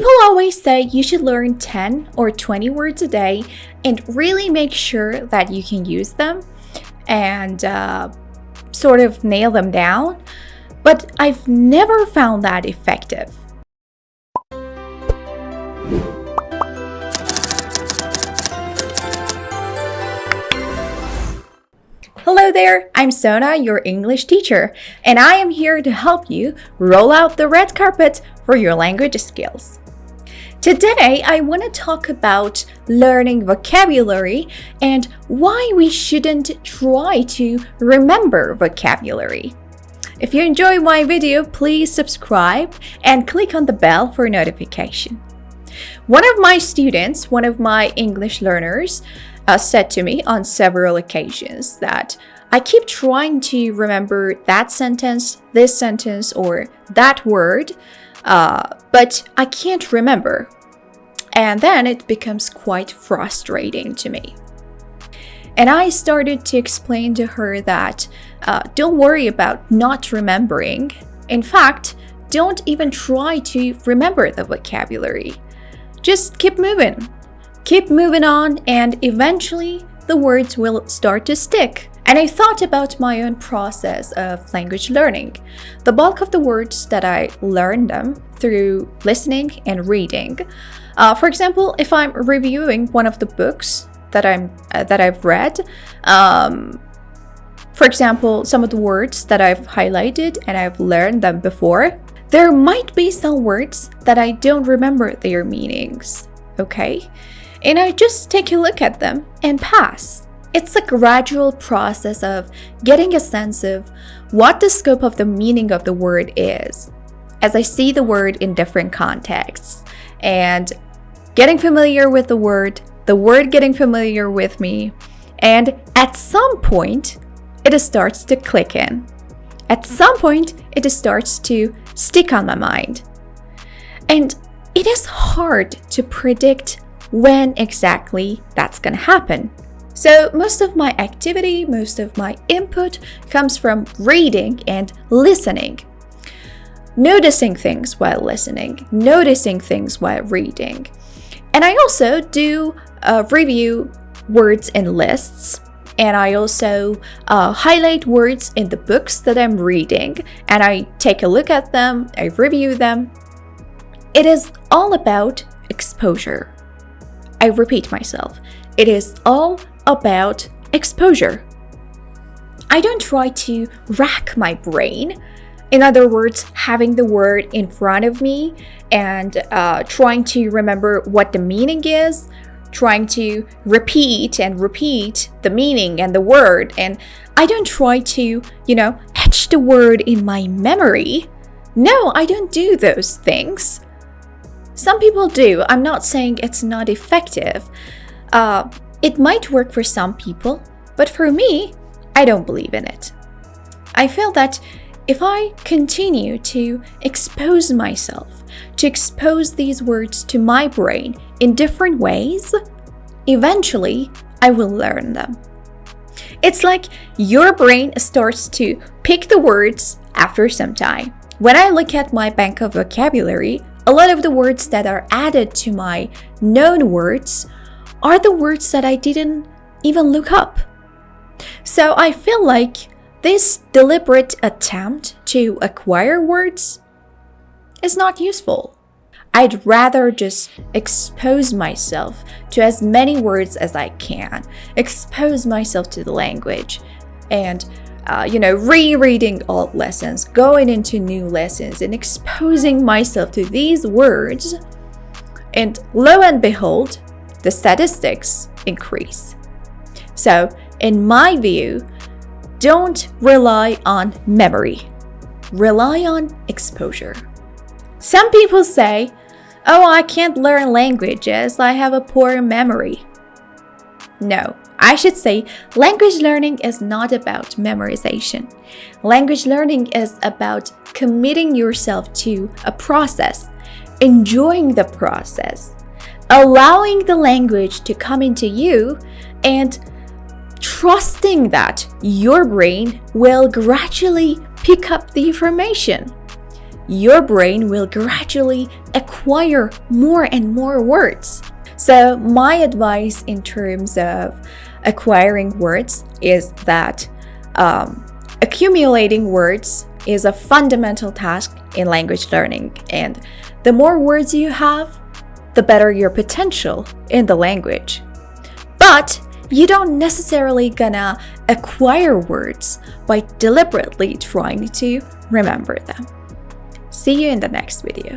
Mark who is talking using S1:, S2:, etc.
S1: People always say you should learn 10 or 20 words a day and really make sure that you can use them and sort of nail them down, but I've never found that effective. Hello there, I'm Sona, your English teacher, and I am here to help you roll out the red carpet for your language skills. Today, I want to talk about learning vocabulary and why we shouldn't try to remember vocabulary. If you enjoy my video, please subscribe and click on the bell for notification. One of my students, one of my English learners, said to me on several occasions that I keep trying to remember that sentence, this sentence, or that word, but I can't remember. And then it becomes quite frustrating to me. And I started to explain to her that don't worry about not remembering. In fact, don't even try to remember the vocabulary. Just keep moving. Keep moving on, and eventually the words will start to stick. And I thought about my own process of language learning. The bulk of the words that I learned them through listening and reading. For example, if I'm reviewing one of the books that I've read, for example, some of the words that I've highlighted and I've learned them before, there might be some words that I don't remember their meanings, okay? And I just take a look at them and pass. It's a gradual process of getting a sense of what the scope of the meaning of the word is, as I see the word in different contexts, and getting familiar with the word getting familiar with me, and at some point, it starts to click in. At some point, it starts to stick on my mind. And it is hard to predict when exactly that's going to happen. So most of my activity, most of my input comes from reading and listening. Noticing things while listening, noticing things while reading. And I also do review words in lists, and I also highlight words in the books that I'm reading, and I take a look at them, I review them. It is all about exposure. I repeat myself, it is all about exposure. I don't try to rack my brain. In other words, having the word in front of me and trying to remember what the meaning is, trying to repeat the meaning and the word. And I don't try to, etch the word in my memory. No, I don't do those things. Some people do. I'm not saying it's not effective. It might work for some people, but for me, I don't believe in it. I feel that if I continue to expose myself, to expose these words to my brain in different ways, eventually I will learn them. It's like your brain starts to pick the words after some time. When I look at my bank of vocabulary, a lot of the words that are added to my known words are the words that I didn't even look up. So I feel like this deliberate attempt to acquire words is not useful. I'd rather just expose myself to as many words as I can, expose myself to the language, and rereading old lessons, going into new lessons, and exposing myself to these words. And lo and behold, the statistics increase. So, in my view, don't rely on memory. Rely on exposure. Some people say, oh, I can't learn languages, I have a poor memory. No, I should say language learning is not about memorization. Language learning is about committing yourself to a process, enjoying the process, allowing the language to come into you, and trusting that your brain will gradually pick up the information. your brain will gradually acquire more and more words. So my advice in terms of acquiring words is that accumulating words is a fundamental task in language learning, and the more words you have, the better your potential in the language. But you don't necessarily gonna acquire words by deliberately trying to remember them. See you in the next video.